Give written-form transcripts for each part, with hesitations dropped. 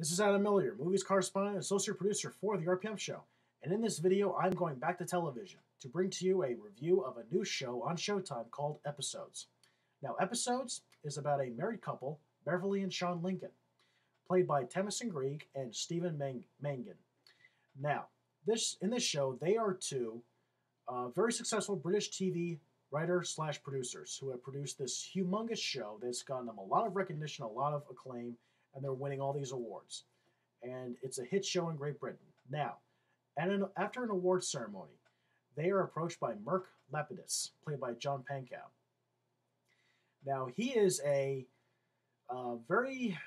This is Adam Miller, your movies correspondent and associate producer for the RPM Show. And in this video, I'm going back to television to bring to you a review of a new show on Showtime called Episodes. Now, Episodes is about a married couple, Beverly and Sean Lincoln, played by Temison Grieg and Stephen Mangan. Now, in this show, they are two very successful British TV writer/producers who have produced this humongous show that's gotten them a lot of recognition, a lot of acclaim, and they're winning all these awards. And it's a hit show in Great Britain. Now, after an awards ceremony, they are approached by Merc Lapidus, played by John Pankow. Now, he is a very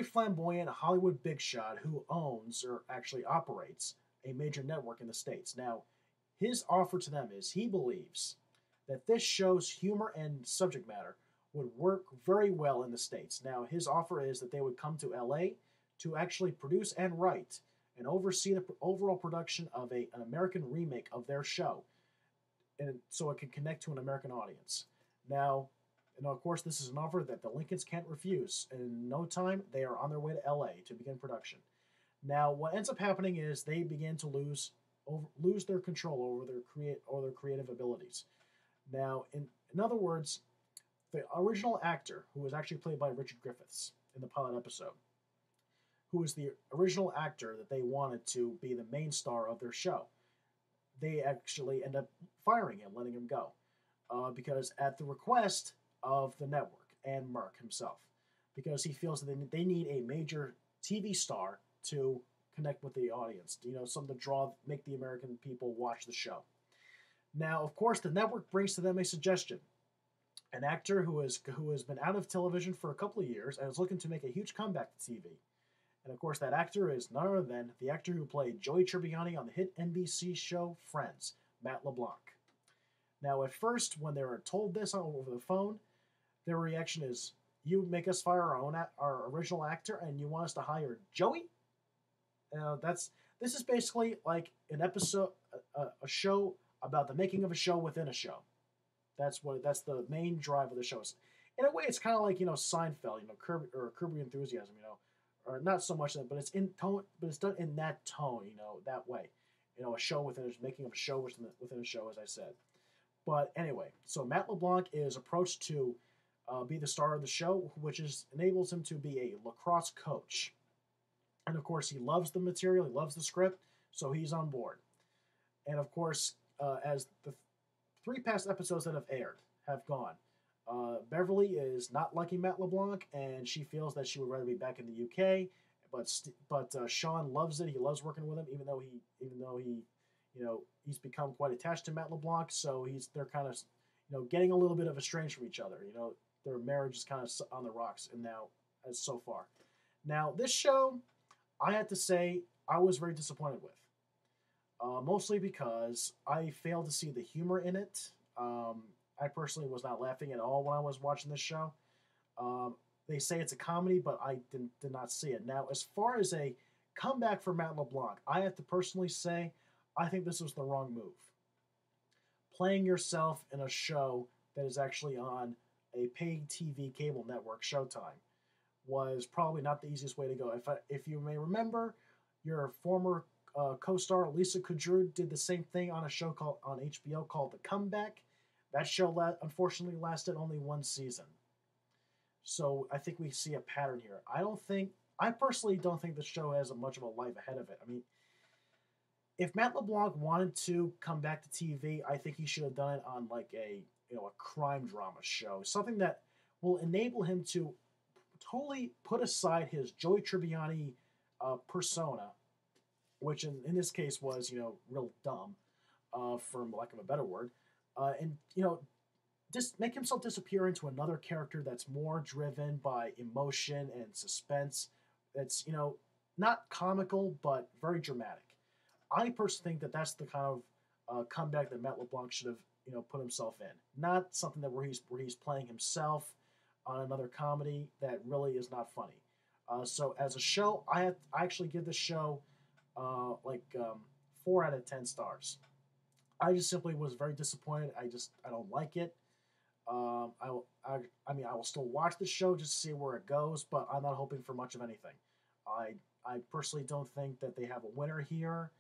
flamboyant Hollywood big shot who owns or actually operates a major network in the States. Now, his offer to them is he believes that this show's humor and subject matter would work very well in the States. Now, his offer is that they would come to LA to actually produce and write and oversee the overall production of an American remake of their show, and so it can connect to an American audience. Now, of course, this is an offer that the Lincolns can't refuse. In no time, they are on their way to LA to begin production. Now, what ends up happening is they begin to lose their control over their creative abilities. Now, in other words, the original actor, who was actually played by Richard Griffiths in the pilot episode, who was the original actor that they wanted to be the main star of their show, they actually end up firing him, letting him go, because at the request of the network and Merck himself, because he feels that they need a major TV star to connect with the audience, something to make the American people watch the show. Now, of course, the network brings to them a suggestion. An actor who has been out of television for a couple of years and is looking to make a huge comeback to TV. And of course, that actor is none other than the actor who played Joey Tribbiani on the hit NBC show Friends, Matt LeBlanc. Now, at first, when they were told this over the phone, their reaction is, "You make us fire our original actor, and you want us to hire Joey?" This is basically like an episode, a show about the making of a show within a show. That's the main drive of the show. In a way, it's kind of like Seinfeld, Curb Your Enthusiasm, or not so much that, but it's in tone, but it's done in that tone, that way. A show making of a show within a show, as I said. But anyway, so Matt LeBlanc is approached to be the star of the show, which enables him to be a lacrosse coach. And of course, he loves the material, he loves the script, so he's on board. And of course, as the 3 past episodes that have aired have gone, Beverly is not liking Matt LeBlanc, and she feels that she would rather be back in the UK. But Sean loves it. He loves working with him, even though he's become quite attached to Matt LeBlanc. So they're kind of getting a little bit of estranged from each other. Their marriage is kind of on the rocks, and now as so far. Now, this show, I had to say, I was very disappointed with. Mostly because I failed to see the humor in it. I personally was not laughing at all when I was watching this show. They say it's a comedy, but I did not see it. Now, as far as a comeback for Matt LeBlanc, I have to personally say I think this was the wrong move. Playing yourself in a show that is actually on a paid TV cable network, Showtime, was probably not the easiest way to go. If you may remember, your former co-star Lisa Kudrow did the same thing on a show on HBO called The Comeback. That show unfortunately lasted only 1 season. So I think we see a pattern here. I personally don't think the show has much of a life ahead of it. I mean, if Matt LeBlanc wanted to come back to TV, I think he should have done it on like a crime drama show, something that will enable him to totally put aside his Joey Tribbiani persona, which in this case was, real dumb, for lack of a better word, and, just make himself disappear into another character that's more driven by emotion and suspense, that's, not comical, but very dramatic. I personally think that that's the kind of comeback that Matt LeBlanc should have, put himself in. Not something where he's playing himself on another comedy that really is not funny. So as a show, I actually give this show 4 out of 10 stars. I just simply was very disappointed. I don't like it. I will still watch the show just to see where it goes, but I'm not hoping for much of anything. I personally don't think that they have a winner here.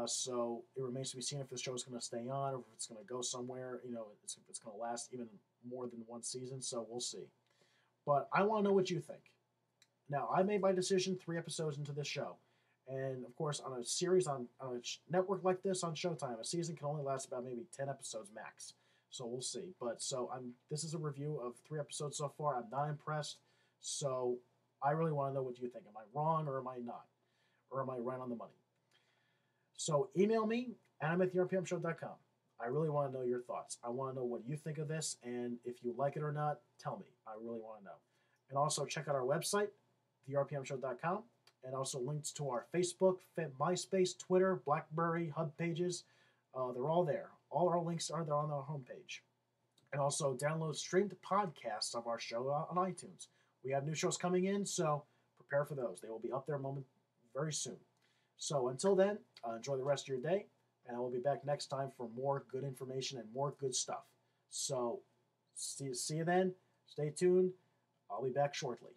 So it remains to be seen if the show is going to stay on or if it's going to go somewhere. You know, it's going to last even more than one season. So we'll see. But I want to know what you think. Now, I made my decision 3 episodes into this show. And of course, on a series on a network like this on Showtime, a season can only last about maybe 10 episodes max. So we'll see. But so this is a review of 3 episodes so far. I'm not impressed. So I really want to know what you think. Am I wrong or am I not? Or am I right on the money? So email me, Adam at therpmshow.com. I really want to know your thoughts. I want to know what you think of this, and if you like it or not, tell me. I really want to know. And also check out our website, therpmshow.com, and also links to our Facebook, MySpace, Twitter, BlackBerry, Hub pages. They're all there. All our links are there on our homepage. And also download streamed podcasts of our show on iTunes. We have new shows coming in, so prepare for those. They will be up there very soon. So until then, enjoy the rest of your day, and I will be back next time for more good information and more good stuff. So see you then. Stay tuned. I'll be back shortly.